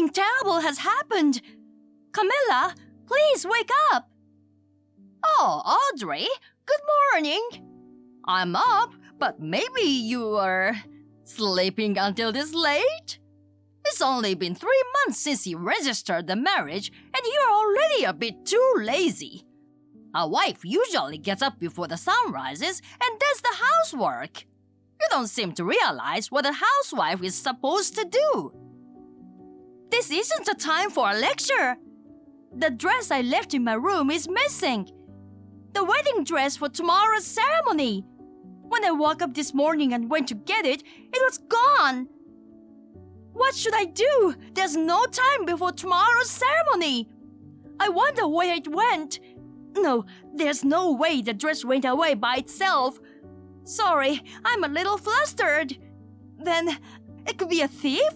Something terrible has happened. Camilla, please wake up. Oh, Audrey, good morning. I'm up, but maybe you are sleeping until this late? It's only been 3 months since you registered the marriage, and you're already a bit too lazy. A wife usually gets up before the sun rises and does the housework. You don't seem to realize what a housewife is supposed to do. This isn't the time for a lecture. The dress I left in my room is missing. The wedding dress for tomorrow's ceremony. When I woke up this morning and went to get it, it was gone. What should I do? There's no time before tomorrow's ceremony. I wonder where it went. No, there's no way the dress went away by itself. Sorry, I'm a little flustered. Then, it could be a thief?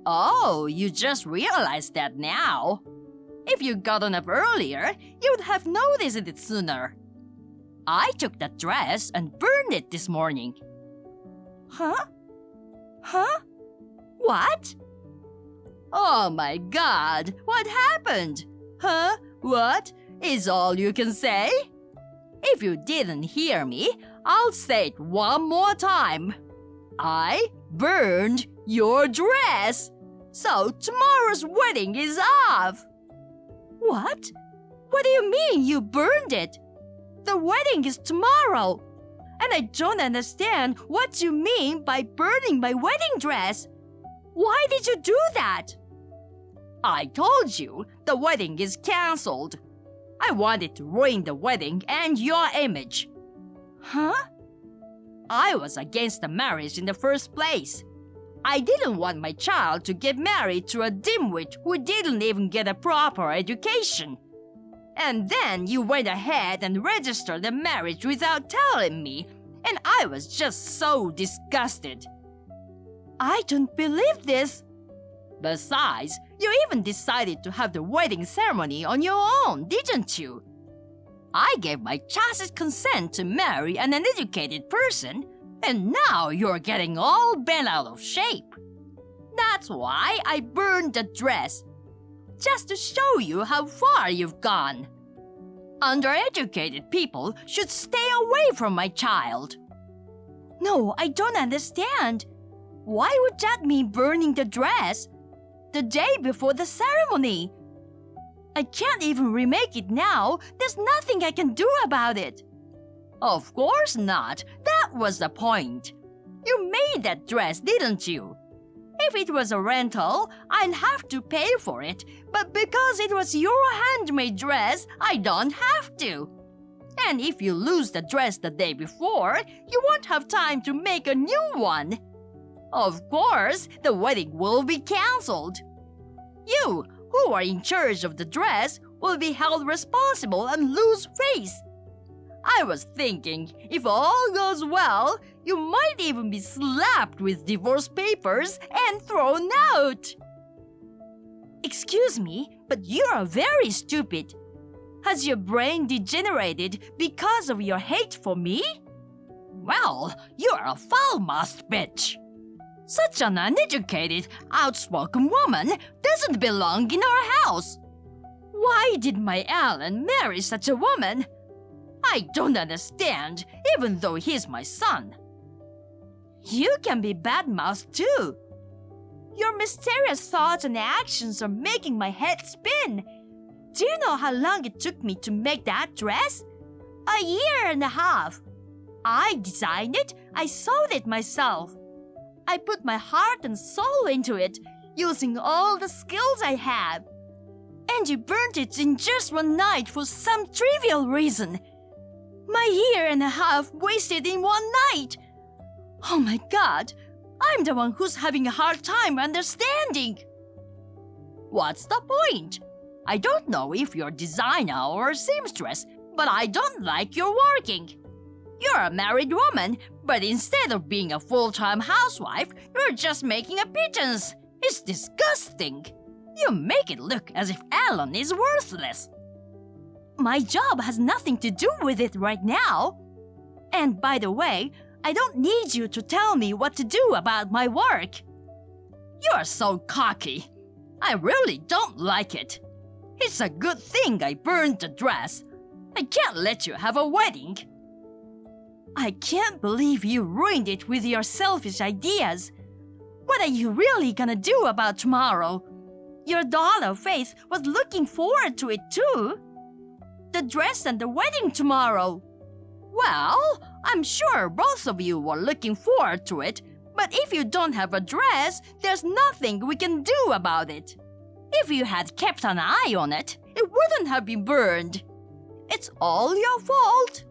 Oh, you just realized that now. If you'd gotten up earlier, you would have noticed it sooner. I took that dress and burned it this morning. Huh? What? Oh my God, what happened? Huh? What? Is all you can say? If you didn't hear me, I'll say it one more time. I burned your dress. So tomorrow's wedding is off. What? What do you mean you burned it? The wedding is tomorrow. And I don't understand what you mean by burning my wedding dress. Why did you do that? I told you the wedding is cancelled. I wanted to ruin the wedding and your image. Huh? I was against the marriage in the first place. I didn't want my child to get married to a dimwit who didn't even get a proper education. And then you went ahead and registered the marriage without telling me, and I was just so disgusted. I don't believe this. Besides, you even decided to have the wedding ceremony on your own, didn't you? I gave my tacit consent to marry an uneducated person, and now you're getting all bent out of shape. That's why I burned the dress, just to show you how far you've gone. Undereducated people should stay away from my child. No, I don't understand. Why would that mean burning the dress? The day before the ceremony. I can't even remake it now. There's nothing I can do about it. Of course not. That was the point. You made that dress, didn't you? If it was a rental, I'd have to pay for it. But because it was your handmade dress, I don't have to. And if you lose the dress the day before, you won't have time to make a new one. Of course, the wedding will be cancelled. You, who are in charge of the dress, will be held responsible and lose face. I was thinking, if all goes well, you might even be slapped with divorce papers and thrown out. Excuse me, but you are very stupid. Has your brain degenerated because of your hate for me? Well, you're a foul-mouthed bitch. Such an uneducated, outspoken woman doesn't belong in our house. Why did my Alan marry such a woman? I don't understand, even though he's my son. You can be bad-mouthed too. Your mysterious thoughts and actions are making my head spin. Do you know how long it took me to make that dress? 1.5 years. I designed it, I sewed it myself. I put my heart and soul into it, using all the skills I have. And you burnt it in just one night for some trivial reason. My 1.5 years wasted in one night. Oh my God, I'm the one who's having a hard time understanding. What's the point? I don't know if you're a designer or a seamstress, but I don't like your working. You're a married woman, but instead of being a full-time housewife, you're just making a pittance. It's disgusting. You make it look as if Alan is worthless. My job has nothing to do with it right now. And by the way, I don't need you to tell me what to do about my work. You're so cocky. I really don't like it. It's a good thing I burned the dress. I can't let you have a wedding. I can't believe you ruined it with your selfish ideas. What are you really gonna do about tomorrow? Your daughter, Faith, was looking forward to it too. The dress and the wedding tomorrow. Well, I'm sure both of you were looking forward to it, but if you don't have a dress, there's nothing we can do about it. If you had kept an eye on it, it wouldn't have been burned. It's all your fault.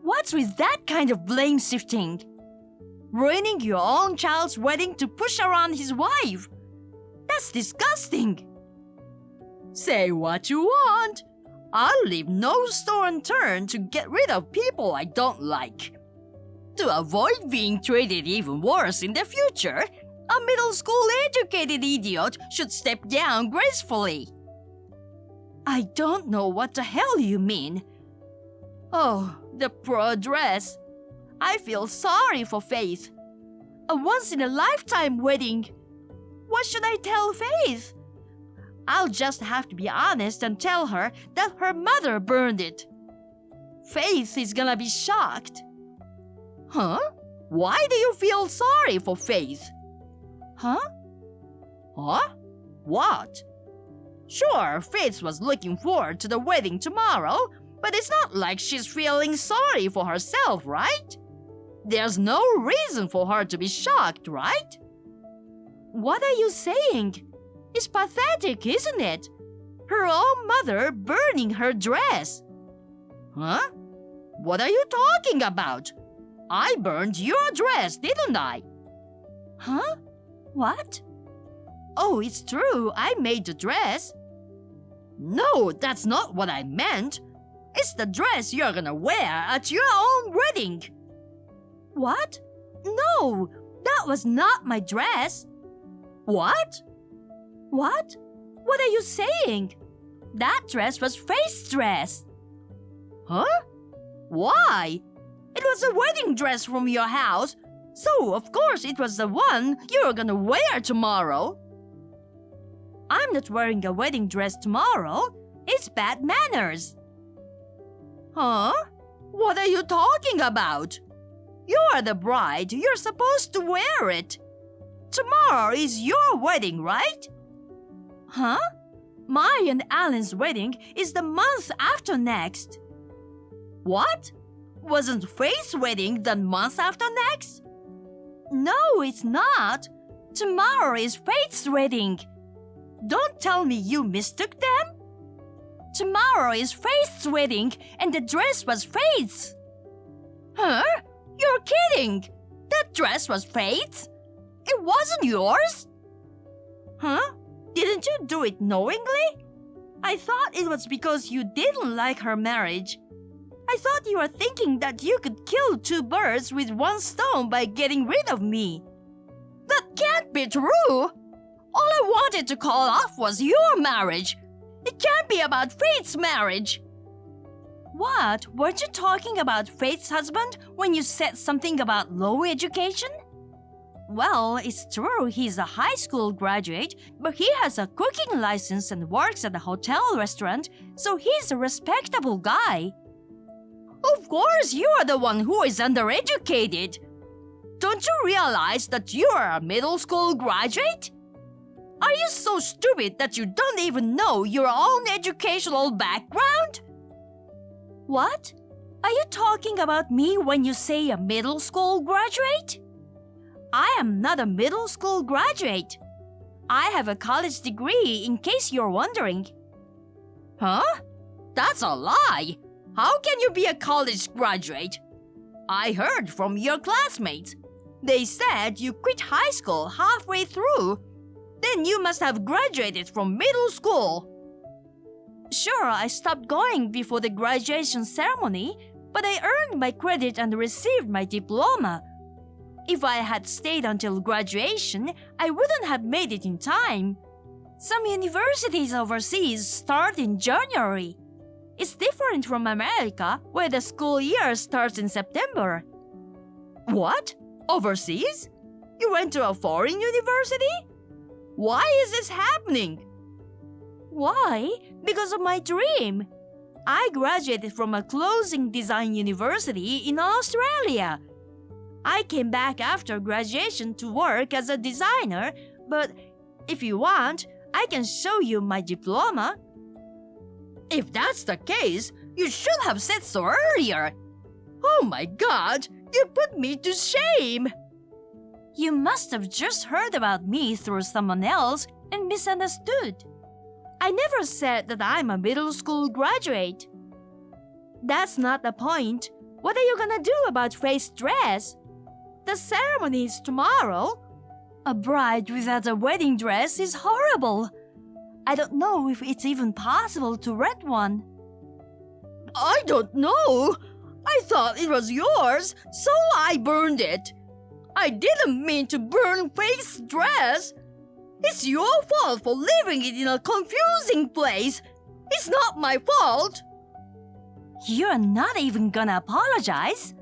What's with that kind of blame shifting? Ruining your own child's wedding to push around his wife. That's disgusting. Say what you want. I'll leave no stone unturned to get rid of people I don't like. To avoid being treated even worse in the future, a middle school educated idiot should step down gracefully. I don't know what the hell you mean. Oh, the poor dress. I feel sorry for Faith. A once-in-a-lifetime wedding. What should I tell Faith? I'll just have to be honest and tell her that her mother burned it. Faith is gonna be shocked. Huh? Why do you feel sorry for Faith? Huh? Huh? What? Sure, Faith was looking forward to the wedding tomorrow, but it's not like she's feeling sorry for herself, right? There's no reason for her to be shocked, right? What are you saying? It's pathetic, isn't it? Her own mother burning her dress. Huh? What are you talking about? I burned your dress, didn't I? Huh? What? Oh, it's true, I made the dress. No, that's not what I meant. It's the dress you're gonna wear at your own wedding. What? No, that was not my dress. What? What? What are you saying? That dress was Faith's dress. Huh? Why? It was a wedding dress from your house, so of course it was the one you're gonna wear tomorrow. I'm not wearing a wedding dress tomorrow. It's bad manners. Huh? What are you talking about? You're the bride. You're supposed to wear it. Tomorrow is your wedding, right? Huh? My and Alan's wedding is the month after next. What? Wasn't Faith's wedding the month after next? No, it's not. Tomorrow is Faith's wedding. Don't tell me you mistook them. Tomorrow is Faith's wedding and the dress was Faith's. Huh? You're kidding. That dress was Faith's? It wasn't yours? Huh? Didn't you do it knowingly? I thought it was because you didn't like her marriage. I thought you were thinking that you could kill two birds with one stone by getting rid of me. That can't be true. All I wanted to call off was your marriage. It can't be about Faith's marriage. What? Weren't you talking about Faith's husband when you said something about low education? Well, it's true he's a high school graduate, but he has a cooking license and works at a hotel restaurant, so he's a respectable guy. Of course you're the one who is undereducated. Don't you realize that you're a middle school graduate? Are you so stupid that you don't even know your own educational background? What? Are you talking about me when you say a middle school graduate? I am not a middle school graduate. I have a college degree, in case you're wondering. Huh? That's a lie. How can you be a college graduate? I heard from your classmates. They said you quit high school halfway through. Then you must have graduated from middle school. Sure, I stopped going before the graduation ceremony, but I earned my credit and received my diploma. If I had stayed until graduation, I wouldn't have made it in time. Some universities overseas start in January. It's different from America, where the school year starts in September. What? Overseas? You went to a foreign university? Why is this happening? Why? Because of my dream. I graduated from a clothing design university in Australia. I came back after graduation to work as a designer, but if you want, I can show you my diploma. If that's the case, you should have said so earlier. Oh my God, you put me to shame. You must have just heard about me through someone else and misunderstood. I never said that I'm a middle school graduate. That's not the point. What are you gonna do about Faith's dress? The ceremony is tomorrow. A bride without a wedding dress is horrible. I don't know if it's even possible to rent one. I don't know. I thought it was yours, so I burned it. I didn't mean to burn Faith's dress. It's your fault for leaving it in a confusing place. It's not my fault. You're not even gonna apologize?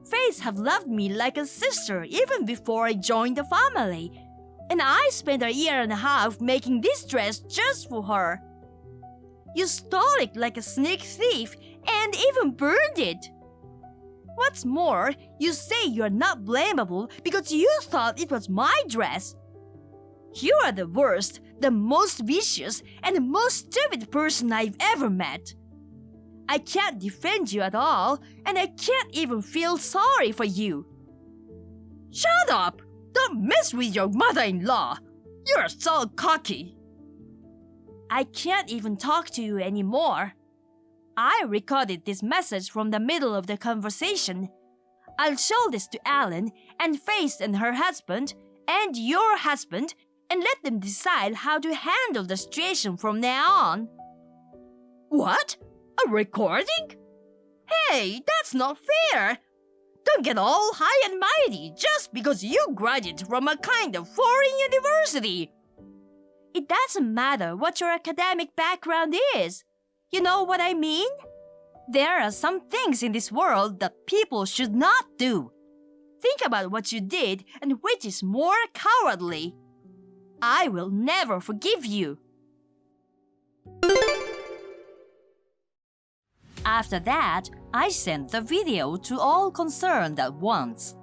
Faith have loved me like a sister even before I joined the family. And I spent a year and a half making this dress just for her. You stole it like a sneak thief and even burned it. What's more, you say you're not blamable because you thought it was my dress. You are the worst, the most vicious, and the most stupid person I've ever met. I can't defend you at all, and I can't even feel sorry for you. Shut up! Don't mess with your mother-in-law. You're so cocky. I can't even talk to you anymore. I recorded this message from the middle of the conversation. I'll show this to Alan and Faith and her husband and your husband and let them decide how to handle the situation from now on. What? A recording? Hey, that's not fair. Don't get all high and mighty just because you graduated from a kind of foreign university. It doesn't matter what your academic background is. You know what I mean? There are some things in this world that people should not do. Think about what you did and which is more cowardly. I will never forgive you. After that, I sent the video to all concerned at once.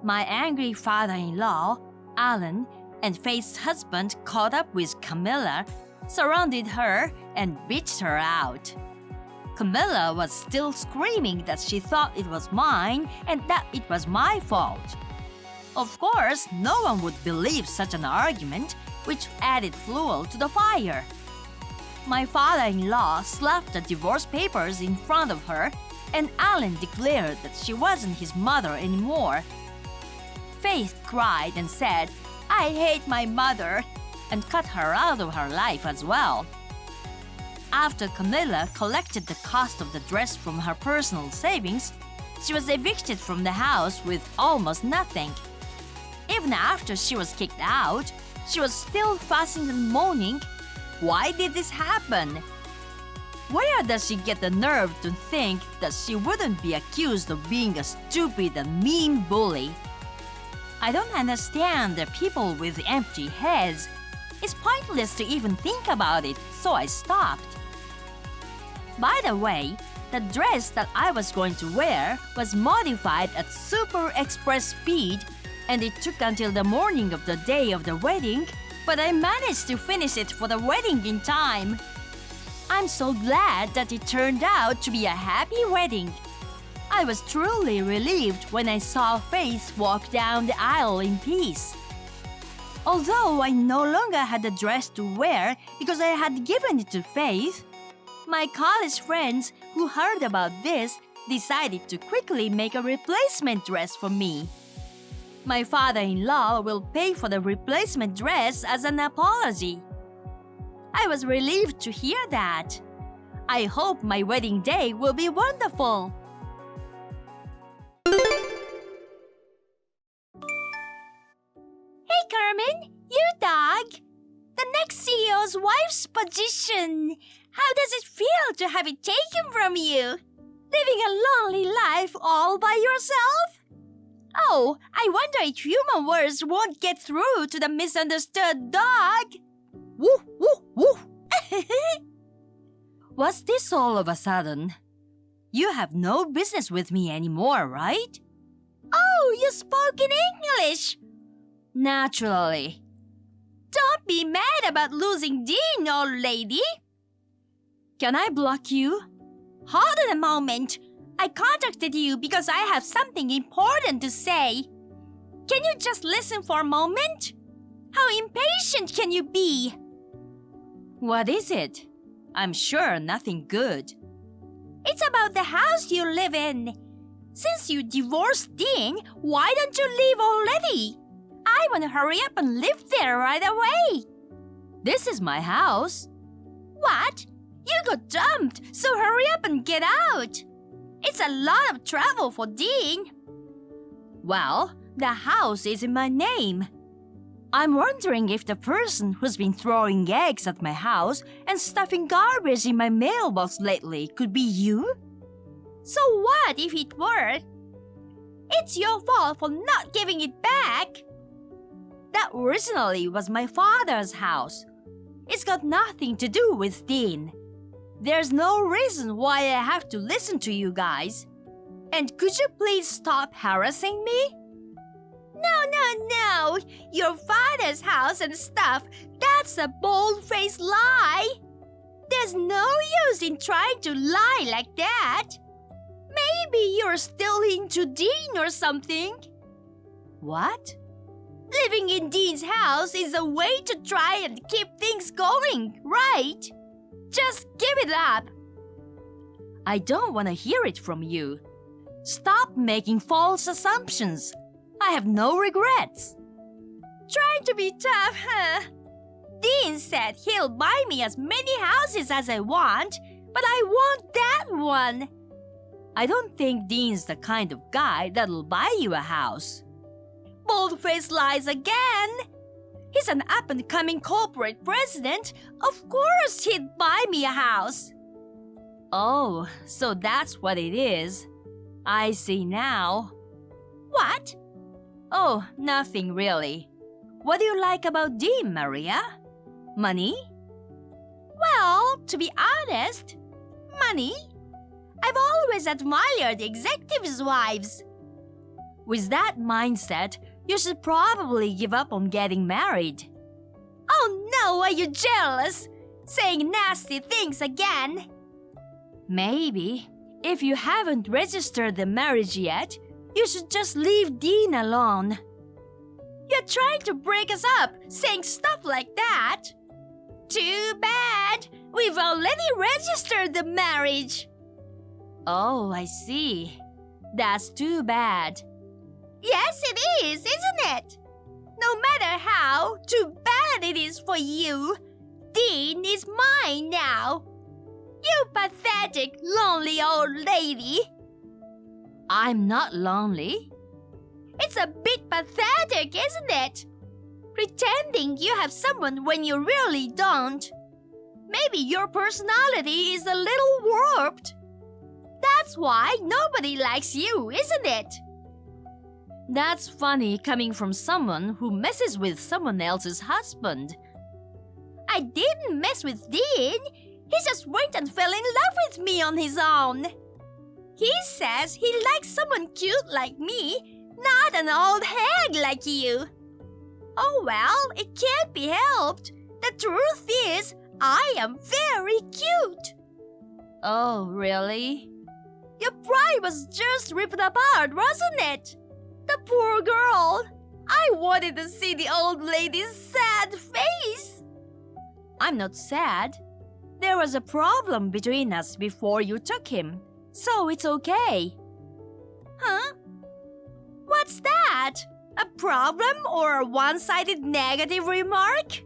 My angry father-in-law, Alan, and Faith's husband caught up with Camilla, surrounded her, and bitched her out. Camilla was still screaming that she thought it was mine and that it was my fault. Of course, no one would believe such an argument, which added fuel to the fire. My father-in-law slapped the divorce papers in front of her, and Alan declared that she wasn't his mother anymore. Faith cried and said, "I hate my mother," and cut her out of her life as well. After Camilla collected the cost of the dress from her personal savings, she was evicted from the house with almost nothing. Even after she was kicked out, she was still fussing and moaning. Why did this happen? Where does she get the nerve to think that she wouldn't be accused of being a stupid and mean bully? I don't understand the people with empty heads. It's pointless to even think about it, so I stopped. By the way, the dress that I was going to wear was modified at super express speed, and it took until the morning of the day of the wedding, but I managed to finish it for the wedding in time. I'm so glad that it turned out to be a happy wedding. I was truly relieved when I saw Faith walk down the aisle in peace. Although I no longer had a dress to wear because I had given it to Faith, my college friends who heard about this decided to quickly make a replacement dress for me. My father-in-law will pay for the replacement dress as an apology. I was relieved to hear that. I hope my wedding day will be wonderful. Hey Carmen, you dog! The next CEO's wife's position. How does it feel to have it taken from you? Living a lonely life all by yourself? Oh, I wonder if human words won't get through to the misunderstood dog. Woof, woof, woof. What's this all of a sudden? You have no business with me anymore, right? Oh, you spoke in English. Naturally. Don't be mad about losing Dean, old lady. Can I block you? Hold on a moment. I contacted you because I have something important to say. Can you just listen for a moment? How impatient can you be? What is it? I'm sure nothing good. It's about the house you live in. Since you divorced Dean, why don't you leave already? I want to hurry up and live there right away. This is my house. What? You got dumped, so hurry up and get out. It's a lot of trouble for Dean. Well, the house is in my name. I'm wondering if the person who's been throwing eggs at my house and stuffing garbage in my mailbox lately could be you? So what if it were? It's your fault for not giving it back. That originally was my father's house. It's got nothing to do with Dean. There's no reason why I have to listen to you guys. And could you please stop harassing me? No. Your father's house and stuff, that's a bold-faced lie. There's no use in trying to lie like that. Maybe you're still into Dean or something. What? Living in Dean's house is a way to try and keep things going, right? Just give it up. I don't want to hear it from you. Stop making false assumptions. I have no regrets. Trying to be tough, huh? Dean said he'll buy me as many houses as I want, but I want that one. I don't think Dean's the kind of guy that'll buy you a house. Bold-faced lies again. He's an up-and-coming corporate president. Of course he'd buy me a house. Oh, so that's what it is. I see now. What? Oh, nothing really. What do you like about Dean, Maria? Money? Well, to be honest, money? I've always admired executives' wives. With that mindset, you should probably give up on getting married. Oh no, are you jealous? Saying nasty things again? Maybe. If you haven't registered the marriage yet, you should just leave Dean alone. You're trying to break us up, saying stuff like that. Too bad. We've already registered the marriage. Oh, I see. That's too bad. Yes, it is, isn't it? No matter how, too bad it is for you. Dean is mine now. You pathetic, lonely old lady. I'm not lonely. It's a bit pathetic, isn't it? Pretending you have someone when you really don't. Maybe your personality is a little warped. That's why nobody likes you, isn't it? That's funny coming from someone who messes with someone else's husband. I didn't mess with Dean. He just went and fell in love with me on his own. He says he likes someone cute like me, not an old hag like you. Oh well, it can't be helped. The truth is, I am very cute. Oh, really? Your pride was just ripped apart, wasn't it? The poor girl. I wanted to see the old lady's sad face. I'm not sad. There was a problem between us before you took him, so it's okay. Huh? What's that? A problem or a one-sided negative remark?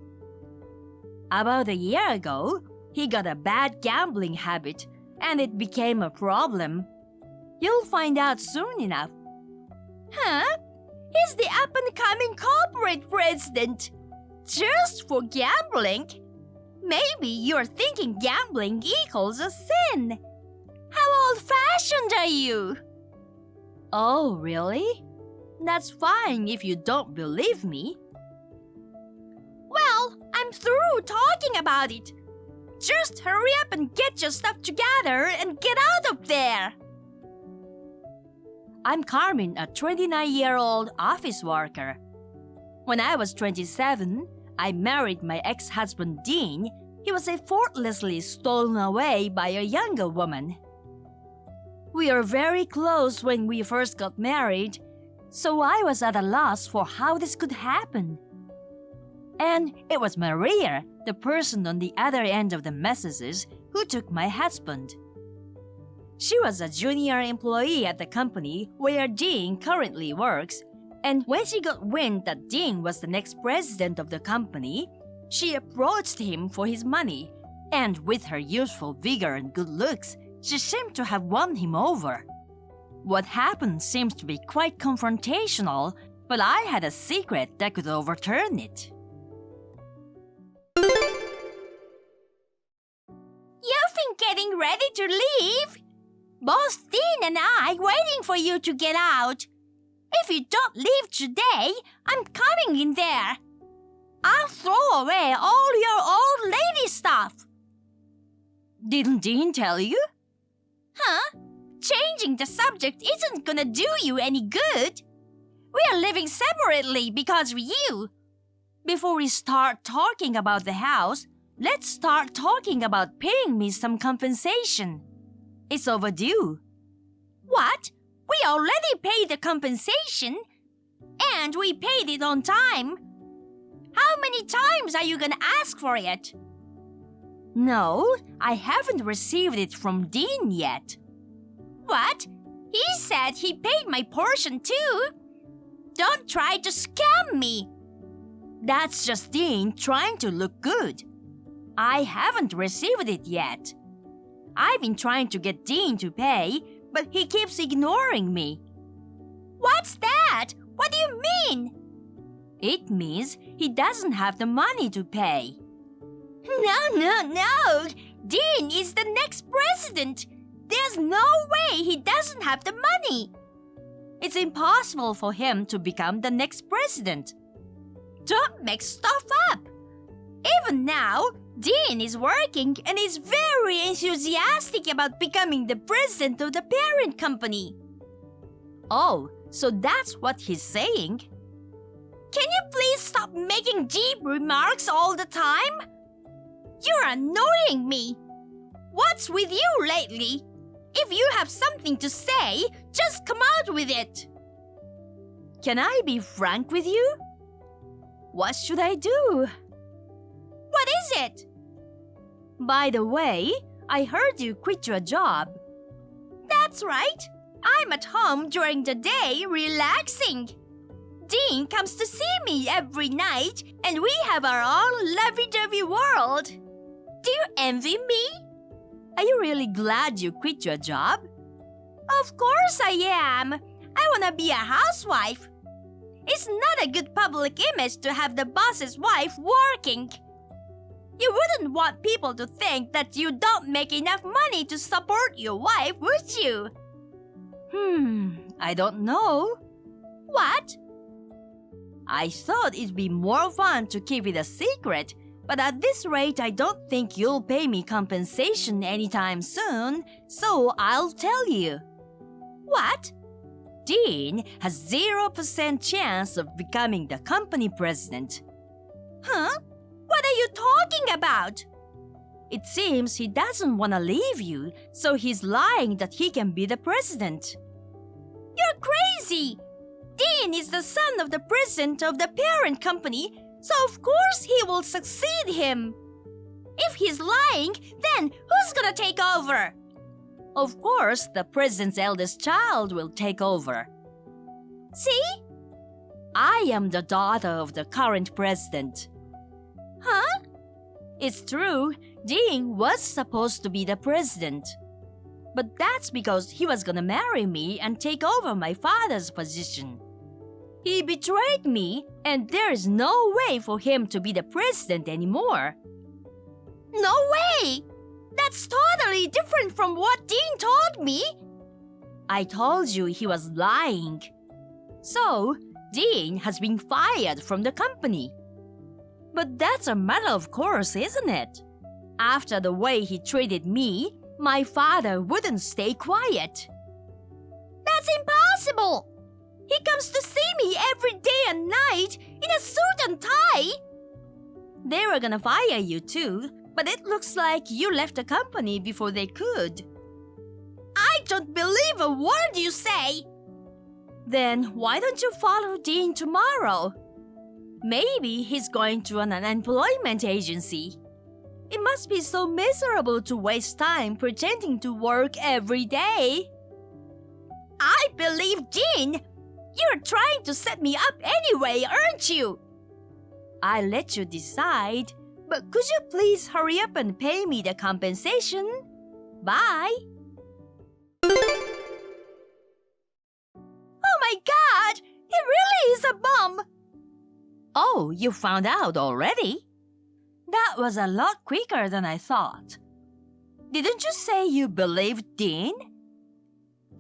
About a year ago, he got a bad gambling habit, and it became a problem. You'll find out soon enough. Huh? He's the up-and-coming corporate president. Just for gambling? Maybe you're thinking gambling equals a sin. How old-fashioned are you? Oh, really? That's fine if you don't believe me. Well, I'm through talking about it. Just hurry up and get your stuff together and get out of there. I'm Carmen, a 29-year-old office worker. When I was 27, I married my ex-husband Dean. He was effortlessly stolen away by a younger woman. We were very close when we first got married, so I was at a loss for how this could happen. And it was Maria, the person on the other end of the messages, who took my husband. She was a junior employee at the company where Dean currently works, and when she got wind that Dean was the next president of the company, she approached him for his money, and with her youthful vigor and good looks, she seemed to have won him over. What happened seems to be quite confrontational, but I had a secret that could overturn it. You've been getting ready to leave? Both Dean and I waiting for you to get out. If you don't leave today, I'm coming in there. I'll throw away all your old lady stuff. Didn't Dean tell you? Huh? Changing the subject isn't gonna do you any good. We are living separately because of you. Before we start talking about the house, let's start talking about paying me some compensation. It's overdue. What? We already paid the compensation, and we paid it on time. How many times are you gonna ask for it? No, I haven't received it from Dean yet. What? He said he paid my portion too. Don't try to scam me. That's just Dean trying to look good. I haven't received it yet. I've been trying to get Dean to pay, but he keeps ignoring me. What's that? What do you mean? It means he doesn't have the money to pay. No. Dean is the next president. There's no way he doesn't have the money. It's impossible for him to become the next president. Don't make stuff up. Even now, Dean is working and is very enthusiastic about becoming the president of the parent company. Oh, so that's what he's saying? Can you please stop making deep remarks all the time? You're annoying me. What's with you lately? If you have something to say, just come out with it. Can I be frank with you? What should I do? What is it? By the way, I heard you quit your job. That's right. I'm at home during the day relaxing. Dean comes to see me every night and we have our own lovey-dovey world. Do you envy me? Are you really glad you quit your job? Of course I am. I want to be a housewife. It's not a good public image to have the boss's wife working. You wouldn't want people to think that you don't make enough money to support your wife, would you? I don't know. What? I thought it'd be more fun to keep it a secret, but at this rate I don't think you'll pay me compensation anytime soon, so I'll tell you. What? Dean has 0% chance of becoming the company president. Huh? What are you talking about? It seems he doesn't want to leave you, so he's lying that he can be the president. You're crazy! Dean is the son of the president of the parent company, so of course he will succeed him. If he's lying, then who's gonna take over? Of course, the president's eldest child will take over. See? I am the daughter of the current president. Huh? It's true, Dean was supposed to be the president. But that's because he was gonna marry me and take over my father's position. He betrayed me, and there is no way for him to be the president anymore. No way! That's totally different from what Dean told me. I told you he was lying. So, Dean has been fired from the company. But that's a matter of course, isn't it? After the way he treated me, my father wouldn't stay quiet. That's impossible! He comes to see me every day and night in a suit and tie! They were gonna fire you too, but it looks like you left the company before they could. I don't believe a word you say! Then why don't you follow Dean tomorrow? Maybe he's going to an unemployment agency. It must be so miserable to waste time pretending to work every day. I believe Dean! You're trying to set me up anyway, aren't you? I'll let you decide, but could you please hurry up and pay me the compensation? Bye! Oh my God! He really is a bum! Oh, you found out already? That was a lot quicker than I thought. Didn't you say you believed Dean?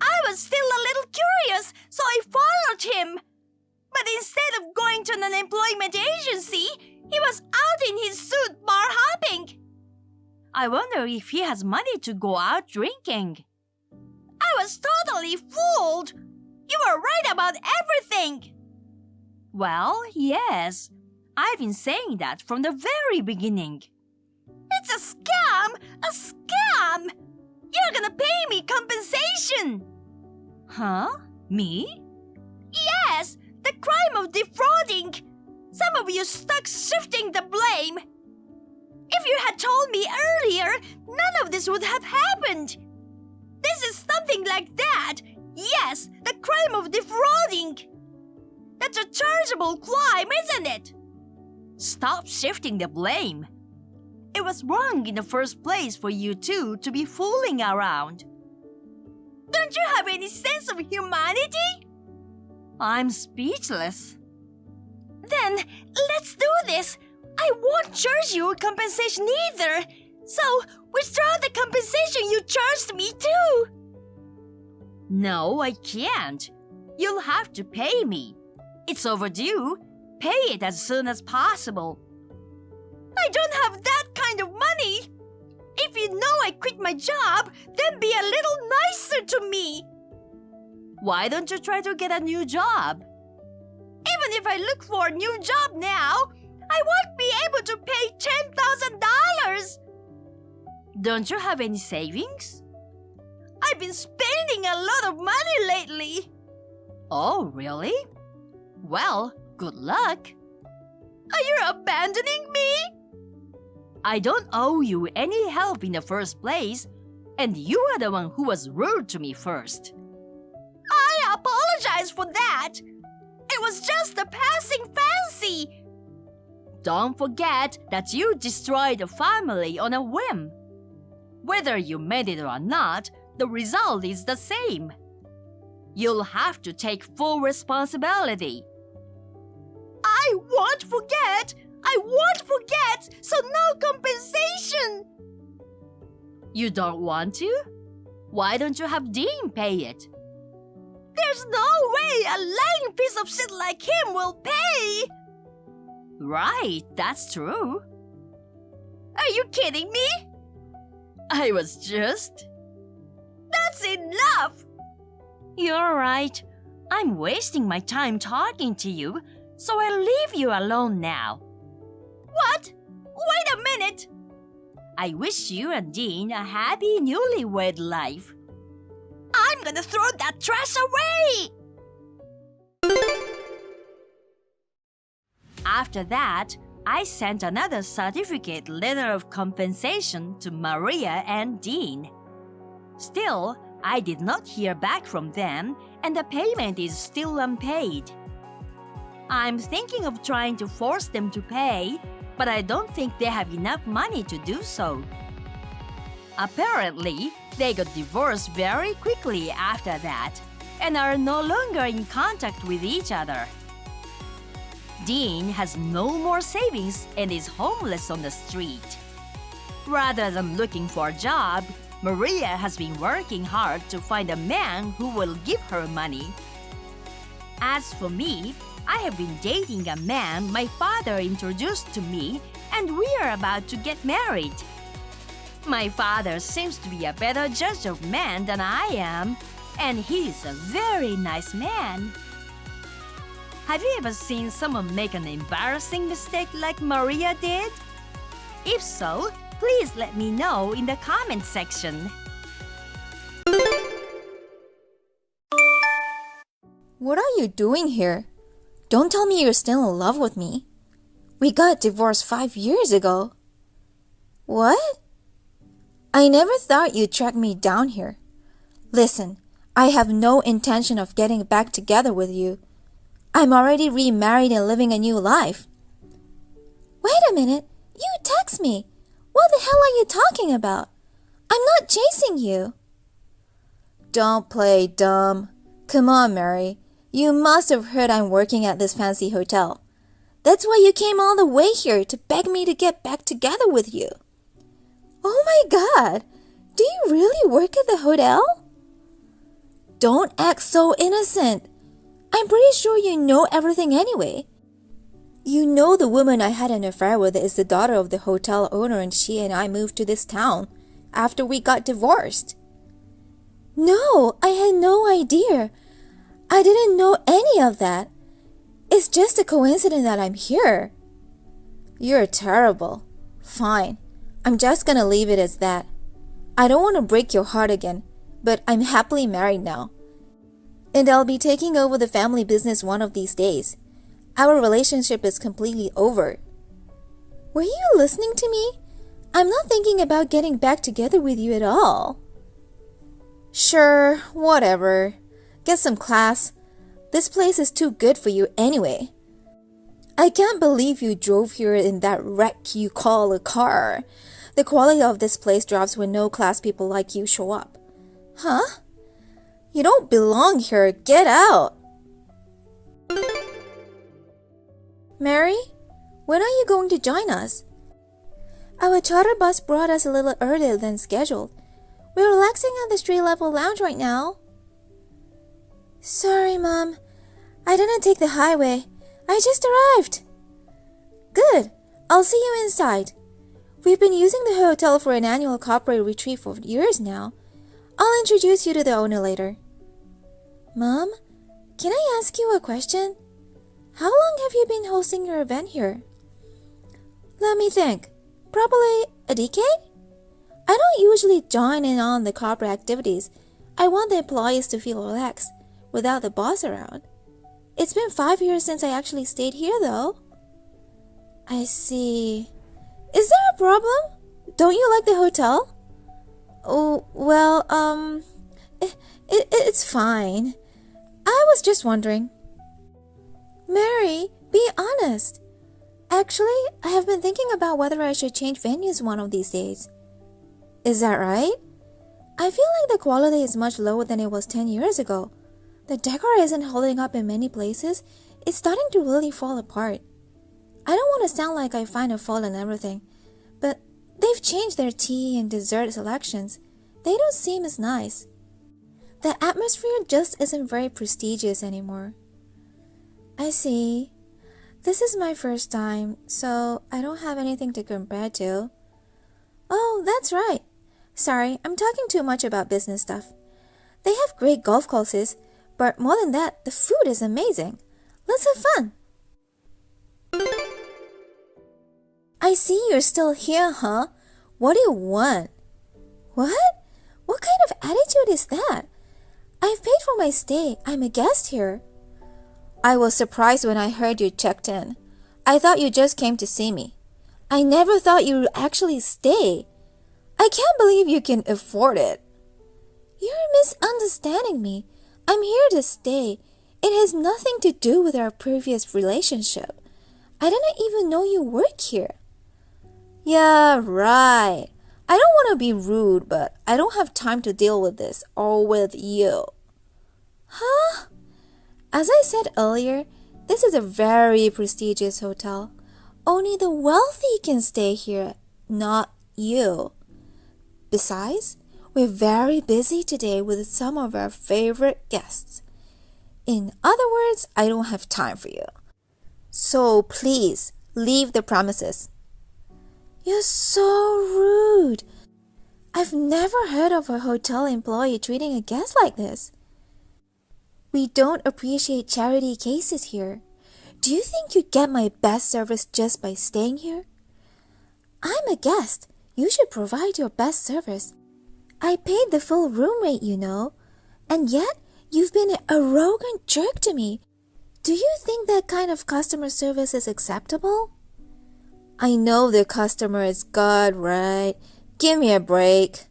I was still a little curious, so I followed him. But instead of going to an unemployment agency, he was out in his suit bar hopping. I wonder if he has money to go out drinking. I was totally fooled. You were right about everything. Well, yes. I've been saying that from the very beginning. It's a scam! A scam! You're gonna pay me compensation! Huh? Me? Yes! The crime of defrauding! Some of you stuck shifting the blame! If you had told me earlier, none of this would have happened! This is something like that! Yes, the crime of defrauding! That's a chargeable crime, isn't it? Stop shifting the blame. It was wrong in the first place for you two to be fooling around. Don't you have any sense of humanity? I'm speechless. Then, let's do this. I won't charge you compensation either. So, withdraw the compensation you charged me too. No, I can't. You'll have to pay me. It's overdue. Pay it as soon as possible. I don't have that kind of money. If you know I quit my job, then be a little nicer to me. Why don't you try to get a new job? Even if I look for a new job now, I won't be able to pay $10,000. Don't you have any savings? I've been spending a lot of money lately. Oh, really? Well, good luck. Are you abandoning me? I don't owe you any help in the first place, and you are the one who was rude to me first. I apologize for that. It was just a passing fancy. Don't forget that you destroyed a family on a whim. Whether you meant it or not, the result is the same. You'll have to take full responsibility. I won't forget! I won't forget! So no compensation! You don't want to? Why don't you have Dean pay it? There's no way a lying piece of shit like him will pay! Right, that's true. Are you kidding me? I was just... That's enough! You're right. I'm wasting my time talking to you, so I'll leave you alone now. What? Wait a minute! I wish you and Dean a happy newlywed life. I'm gonna throw that trash away! After that, I sent another certificate letter of compensation to Maria and Dean. Still, I did not hear back from them, and the payment is still unpaid. I'm thinking of trying to force them to pay, but I don't think they have enough money to do so. Apparently, they got divorced very quickly after that and are no longer in contact with each other. Dean has no more savings and is homeless on the street. Rather than looking for a job, Maria has been working hard to find a man who will give her money. As for me, I have been dating a man my father introduced to me, and we are about to get married. My father seems to be a better judge of men than I am, and he is a very nice man. Have you ever seen someone make an embarrassing mistake like Maria did? If so, please let me know in the comment section. What are you doing here? Don't tell me you're still in love with me. We got divorced 5 years ago. What? I never thought you'd track me down here. Listen, I have no intention of getting back together with you. I'm already remarried and living a new life. Wait a minute. You text me. What the hell are you talking about? I'm not chasing you. Don't play dumb. Come on, Mary. You must have heard I'm working at this fancy hotel. That's why you came all the way here to beg me to get back together with you. Oh my God! Do you really work at the hotel? Don't act so innocent. I'm pretty sure you know everything anyway. You know the woman I had an affair with is the daughter of the hotel owner, and she and I moved to this town after we got divorced. No, I had no idea. I didn't know any of that. It's just a coincidence that I'm here. You're terrible. Fine. I'm just gonna leave it as that. I don't want to break your heart again, but I'm happily married now. And I'll be taking over the family business one of these days. Our relationship is completely over. Were you listening to me? I'm not thinking about getting back together with you at all. Sure, whatever. Get some class. This place is too good for you anyway. I can't believe you drove here in that wreck you call a car. The quality of this place drops when no class people like you show up. Huh? You don't belong here. Get out. Mary, when are you going to join us? Our charter bus brought us a little earlier than scheduled. We're relaxing at the street-level lounge right now. Sorry, Mom. I didn't take the highway. I just arrived. Good. I'll see you inside. We've been using the hotel for an annual corporate retreat for years now. I'll introduce you to the owner later. Mom, can I ask you a question? How long have you been hosting your event here? Let me think. Probably a decade? I don't usually join in on the corporate activities. I want the employees to feel relaxed without the boss around. It's been 5 years since I actually stayed here though. I see. Is there a problem? Don't you like the hotel? Oh, well, it's fine. I was just wondering. Mary, be honest. Actually, I have been thinking about whether I should change venues one of these days. Is that right? I feel like the quality is much lower than it was 10 years ago. The decor isn't holding up in many places. It's starting to really fall apart. I don't want to sound like I find a fault in everything, but they've changed their tea and dessert selections. They don't seem as nice. The atmosphere just isn't very prestigious anymore. I see. This is my first time, so I don't have anything to compare to. Oh, that's right. Sorry, I'm talking too much about business stuff. They have great golf courses, but more than that, the food is amazing. Let's have fun. I see you're still here, huh? What do you want? What? What kind of attitude is that? I've paid for my stay. I'm a guest here. I was surprised when I heard you checked in. I thought you just came to see me. I never thought you'd actually stay. I can't believe you can afford it. You're misunderstanding me. I'm here to stay. It has nothing to do with our previous relationship. I didn't even know you work here. Yeah, right. I don't want to be rude, but I don't have time to deal with this or with you. Huh? As I said earlier, this is a very prestigious hotel. Only the wealthy can stay here, not you. Besides, we're very busy today with some of our favorite guests. In other words, I don't have time for you. So please, leave the premises. You're so rude. I've never heard of a hotel employee treating a guest like this. We don't appreciate charity cases here. Do you think you get my best service just by staying here? I'm a guest. You should provide your best service. I paid the full room rate, you know. And yet, you've been an arrogant jerk to me. Do you think that kind of customer service is acceptable? I know the customer is God, right? Give me a break.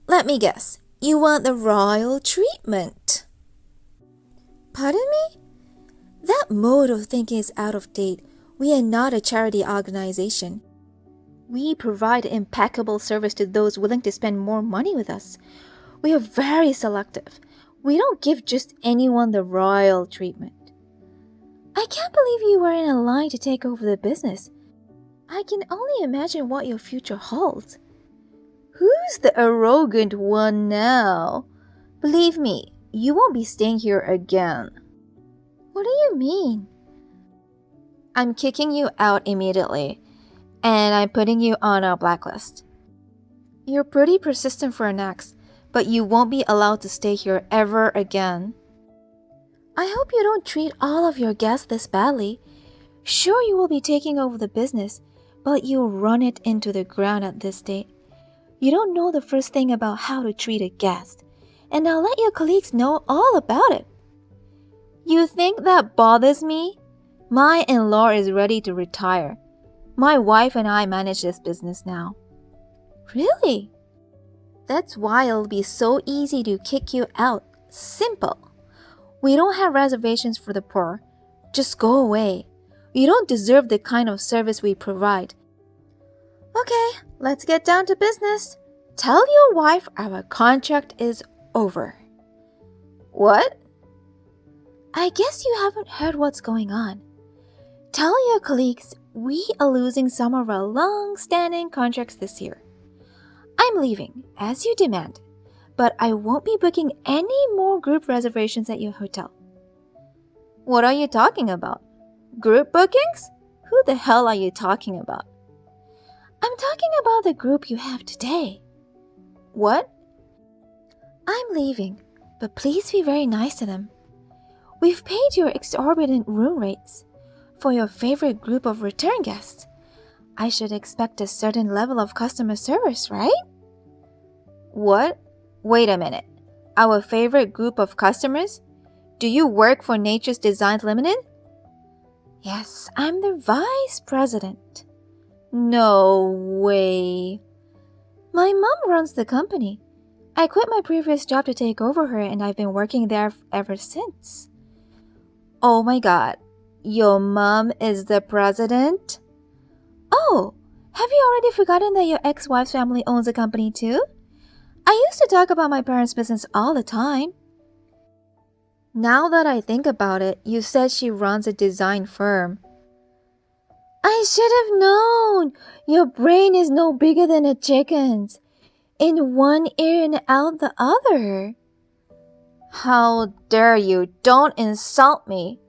Let me guess. You want the royal treatment. Pardon me? That mode of thinking is out of date. We are not a charity organization. We provide impeccable service to those willing to spend more money with us. We are very selective. We don't give just anyone the royal treatment. I can't believe you were in a line to take over the business. I can only imagine what your future holds. Who's the arrogant one now? Believe me, you won't be staying here again. What do you mean? I'm kicking you out immediately, and I'm putting you on our blacklist. You're pretty persistent for an ex, but you won't be allowed to stay here ever again. I hope you don't treat all of your guests this badly. Sure, you will be taking over the business, but you'll run it into the ground at this date. You don't know the first thing about how to treat a guest, and I'll let your colleagues know all about it. You think that bothers me? My in-law is ready to retire. My wife and I manage this business now. Really? That's why it'll be so easy to kick you out. Simple. We don't have reservations for the poor. Just go away. You don't deserve the kind of service we provide. Okay, let's get down to business. Tell your wife our contract is over. What? I guess you haven't heard what's going on. Tell your colleagues we are losing some of our long-standing contracts this year. I'm leaving, as you demand, but I won't be booking any more group reservations at your hotel. What are you talking about? Group bookings? Who the hell are you talking about? I'm talking about the group you have today. What? I'm leaving, but please be very nice to them. We've paid your exorbitant room rates. For your favorite group of return guests, I should expect a certain level of customer service, right? What? Wait a minute. Our favorite group of customers? Do you work for Nature's Designs Limited? Yes, I'm the vice president. No way. My mom runs the company. I quit my previous job to take over her, and I've been working there ever since. Oh my god. Your mom is the president? Oh, have you already forgotten that your ex-wife's family owns a company too? I used to talk about my parents' business all the time. Now that I think about it, you said she runs a design firm. I should have known. Your brain is no bigger than a chicken's. In one ear and out the other. How dare you? Don't insult me.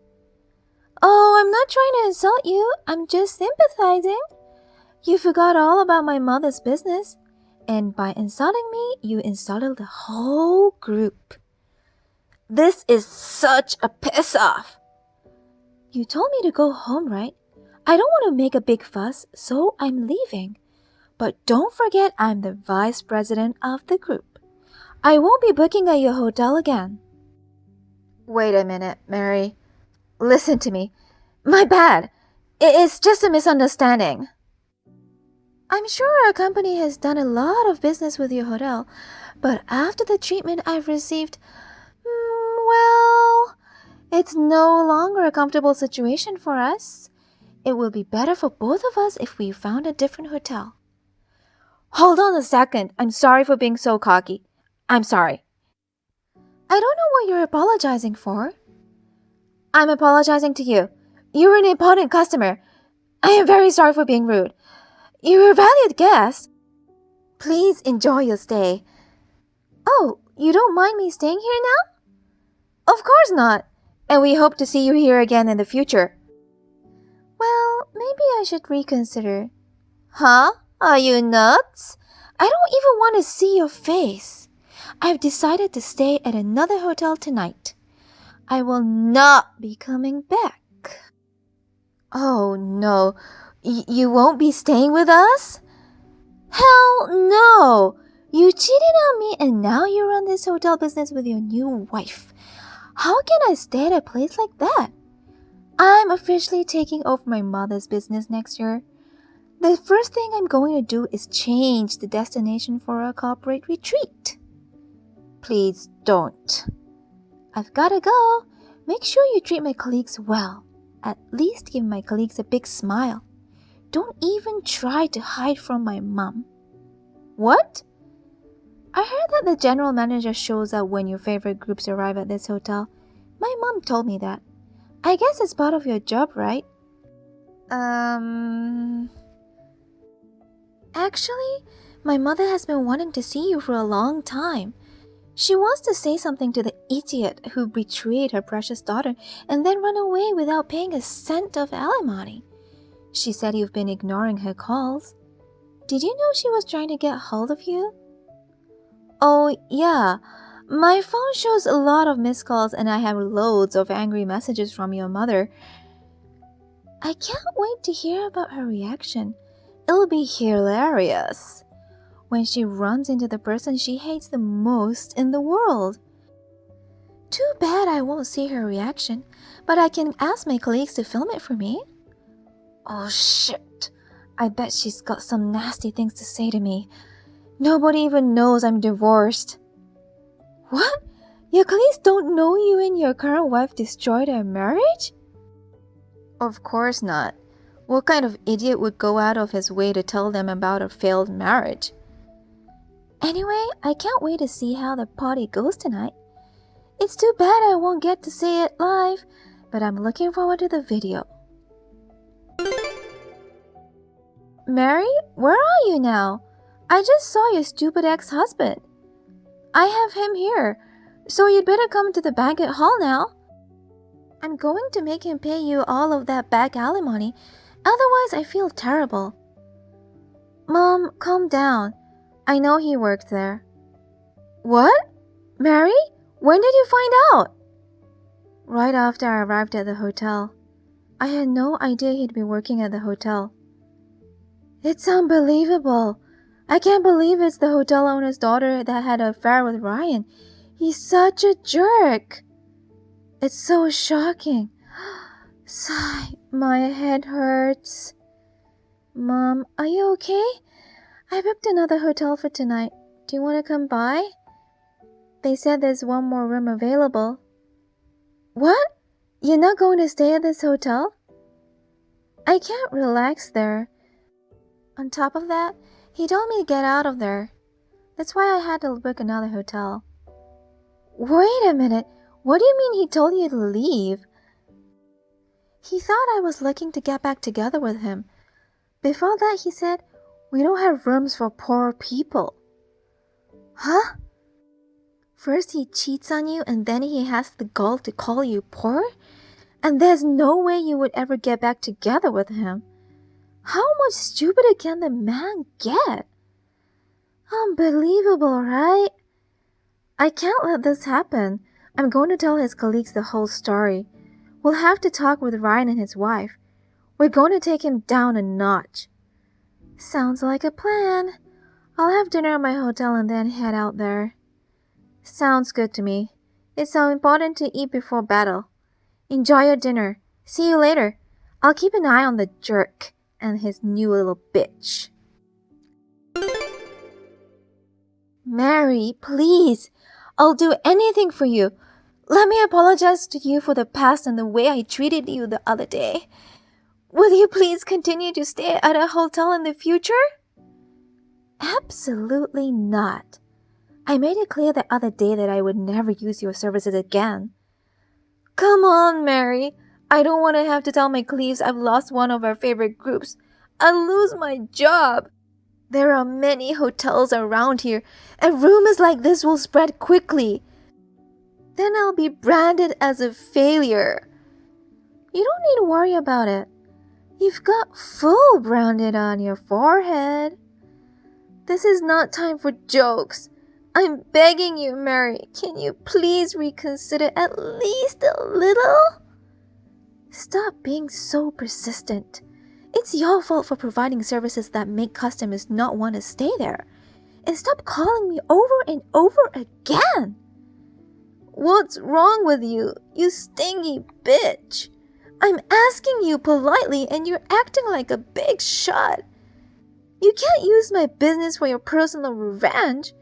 Oh, I'm not trying to insult you. I'm just sympathizing. You forgot all about my mother's business. And by insulting me, you insulted the whole group. This is such a piss-off. You told me to go home, right? I don't want to make a big fuss, so I'm leaving. But don't forget I'm the vice president of the group. I won't be booking at your hotel again. Wait a minute, Mary. Listen to me. My bad. It's just a misunderstanding. I'm sure our company has done a lot of business with your hotel, but after the treatment I've received, well, it's no longer a comfortable situation for us. It will be better for both of us if we found a different hotel. Hold on a second. I'm sorry for being so cocky. I'm sorry. I don't know what you're apologizing for. I'm apologizing to you. You're an important customer. I am very sorry for being rude. You're a valued guest. Please enjoy your stay. Oh, you don't mind me staying here now? Of course not. and we hope to see you here again in the future. Well, maybe I should reconsider. Huh? Are you nuts? I don't even want to see your face. I've decided to stay at another hotel tonight. I will not be coming back. Oh no, you won't be staying with us? Hell no! You cheated on me and now you run this hotel business with your new wife. How can I stay at a place like that? I'm officially taking over my mother's business next year. The first thing I'm going to do is change the destination for a corporate retreat. Please don't. I've gotta go. Make sure you treat my colleagues well. At least give my colleagues a big smile. Don't even try to hide from my mom. What? I heard that the general manager shows up when your favorite groups arrive at this hotel. My mom told me that. I guess it's part of your job, right? Actually, my mother has been wanting to see you for a long time. She wants to say something to the idiot who betrayed her precious daughter and then run away without paying a cent of alimony. She said you've been ignoring her calls. Did you know she was trying to get hold of you? Oh, yeah. My phone shows a lot of missed calls and I have loads of angry messages from your mother. I can't wait to hear about her reaction. It'll be hilarious when she runs into the person she hates the most in the world. Too bad I won't see her reaction, but I can ask my colleagues to film it for me. Oh shit, I bet she's got some nasty things to say to me. Nobody even knows I'm divorced. What? Your colleagues don't know you and your current wife destroyed our marriage? Of course not. What kind of idiot would go out of his way to tell them about a failed marriage? Anyway, I can't wait to see how the party goes tonight. It's too bad I won't get to see it live, but I'm looking forward to the video. Mary, where are you now? I just saw your stupid ex-husband. I have him here, so you'd better come to the banquet hall now. I'm going to make him pay you all of that back alimony, otherwise I feel terrible. Mom, calm down. I know he worked there. What? Mary? When did you find out? Right after I arrived at the hotel. I had no idea he'd be working at the hotel. It's unbelievable. I can't believe it's the hotel owner's daughter that had an affair with Ryan. He's such a jerk. It's so shocking. Sigh, my head hurts. Mom, are you okay? I booked another hotel for tonight. Do you want to come by? They said there's one more room available. What? You're not going to stay at this hotel? I can't relax there. On top of that, he told me to get out of there. That's why I had to book another hotel. Wait a minute. What do you mean he told you to leave? He thought I was looking to get back together with him. Before that, he said, we don't have rooms for poor people. Huh? First he cheats on you and then he has the gall to call you poor? And there's no way you would ever get back together with him. How much stupider can the man get? Unbelievable, right? I can't let this happen. I'm going to tell his colleagues the whole story. We'll have to talk with Ryan and his wife. We're going to take him down a notch. Sounds like a plan. I'll have dinner at my hotel and then head out there. Sounds good to me. It's so important to eat before battle. Enjoy your dinner. See you later. I'll keep an eye on the jerk and his new little bitch. Mary, please. I'll do anything for you. Let me apologize to you for the past and the way I treated you the other day. Will you please continue to stay at a hotel in the future? Absolutely not. I made it clear the other day that I would never use your services again. Come on, Mary. I don't want to have to tell my colleagues I've lost one of our favorite groups. I'll lose my job. There are many hotels around here, and rumors like this will spread quickly. Then I'll be branded as a failure. You don't need to worry about it. You've got full branded on your forehead. This is not time for jokes. I'm begging you, Mary. Can you please reconsider at least a little? Stop being so persistent. It's your fault for providing services that make customers not want to stay there. And stop calling me over and over again. What's wrong with you, you stingy bitch? I'm asking you politely and you're acting like a big shot. You can't use my business for your personal revenge.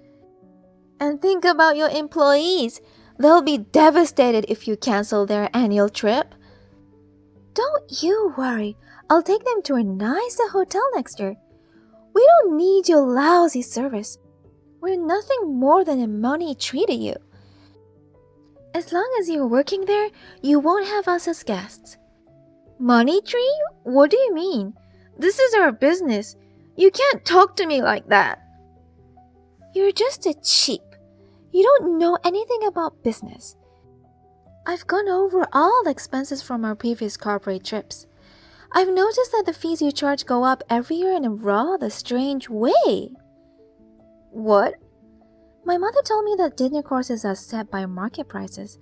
And think about your employees. They'll be devastated if you cancel their annual trip. Don't you worry. I'll take them to a nicer hotel next year. We don't need your lousy service. We're nothing more than a money tree to you. As long as you're working there, you won't have us as guests. Money tree? What do you mean? This is our business. You can't talk to me like that. You're just a cheap. You don't know anything about business. I've gone over all the expenses from our previous corporate trips. I've noticed that the fees you charge go up every year in a rather strange way. What? My mother told me that dinner courses are set by market prices.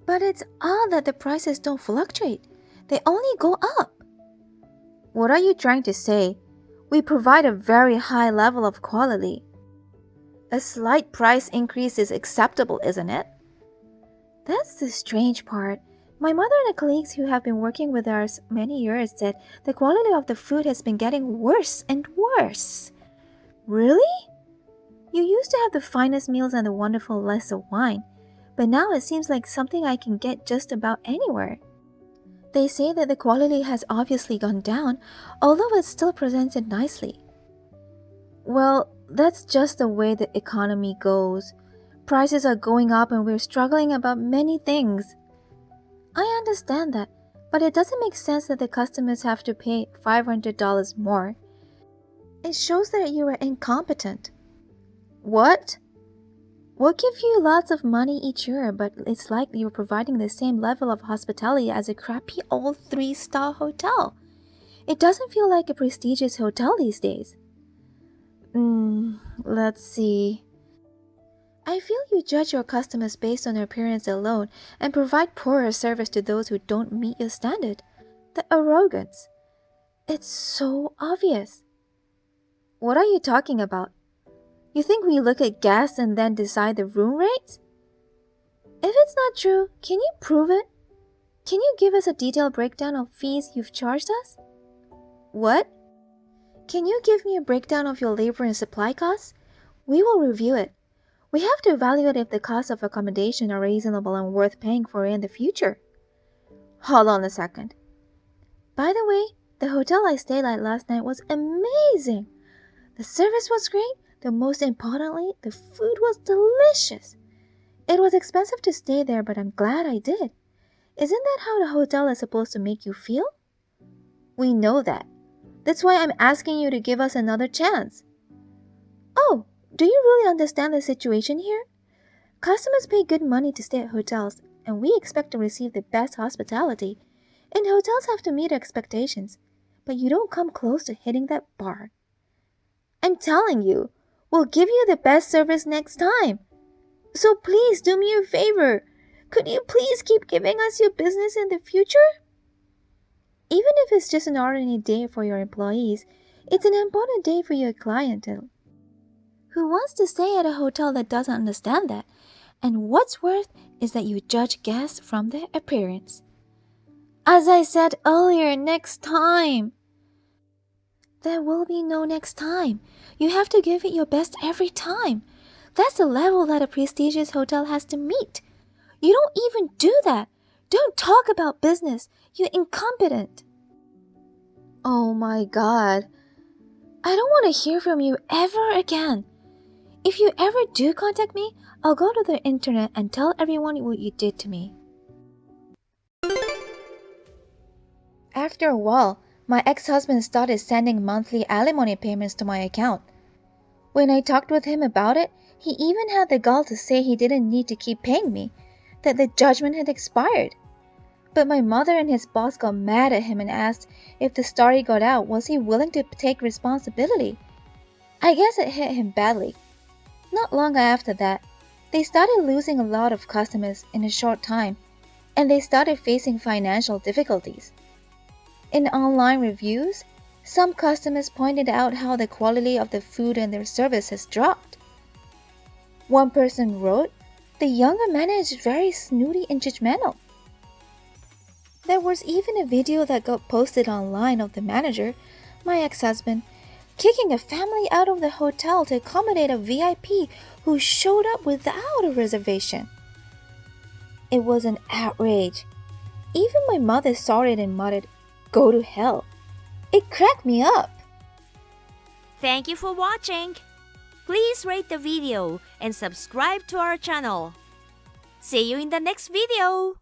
But it's odd that the prices don't fluctuate. They only go up. What are you trying to say? We provide a very high level of quality. A slight price increase is acceptable, isn't it? That's the strange part. My mother and the colleagues who have been working with us many years said the quality of the food has been getting worse and worse. Really? You used to have the finest meals and the wonderful list of wine, but now it seems like something I can get just about anywhere. They say that the quality has obviously gone down, although it's still presented nicely. Well, that's just the way the economy goes. Prices are going up and we're struggling about many things. I understand that, but it doesn't make sense that the customers have to pay $500 more. It shows that you are incompetent. What? We'll give you lots of money each year, but it's like you're providing the same level of hospitality as a crappy old 3-star hotel. It doesn't feel like a prestigious hotel these days. Let's see. I feel you judge your customers based on their appearance alone and provide poorer service to those who don't meet your standard. The arrogance. It's so obvious. What are you talking about? You think we look at guests and then decide the room rates? If it's not true, can you prove it? Can you give us a detailed breakdown of fees you've charged us? What? Can you give me a breakdown of your labor and supply costs? We will review it. We have to evaluate if the costs of accommodation are reasonable and worth paying for in the future. Hold on a second. By the way, the hotel I stayed at last night was amazing. The service was great, but most importantly, the food was delicious. It was expensive to stay there, but I'm glad I did. Isn't that how the hotel is supposed to make you feel? We know that. That's why I'm asking you to give us another chance. Oh, do you really understand the situation here? Customers pay good money to stay at hotels, and we expect to receive the best hospitality. And hotels have to meet expectations, but you don't come close to hitting that bar. I'm telling you, we'll give you the best service next time. So please do me a favor. Could you please keep giving us your business in the future? Even if it's just an ordinary day for your employees, it's an important day for your clientele. Who wants to stay at a hotel that doesn't understand that? And what's worse is that you judge guests from their appearance. As I said earlier, next time. There will be no next time. You have to give it your best every time. That's the level that a prestigious hotel has to meet. You don't even do that. Don't talk about business. You're incompetent. Oh my God. I don't want to hear from you ever again. If you ever do contact me, I'll go to the internet and tell everyone what you did to me. After a while, my ex-husband started sending monthly alimony payments to my account. When I talked with him about it, he even had the gall to say he didn't need to keep paying me, that the judgment had expired. But my mother and his boss got mad at him and asked if the story got out, was he willing to take responsibility? I guess it hit him badly. Not long after that, they started losing a lot of customers in a short time, and they started facing financial difficulties. In online reviews, some customers pointed out how the quality of the food and their service has dropped. One person wrote, "The younger manager is very snooty and judgmental." There was even a video that got posted online of the manager, my ex-husband, kicking a family out of the hotel to accommodate a VIP who showed up without a reservation. It was an outrage. Even my mother saw it and muttered, "Go to hell." It cracked me up. Thank you for watching. Please rate the video and subscribe to our channel. See you in the next video.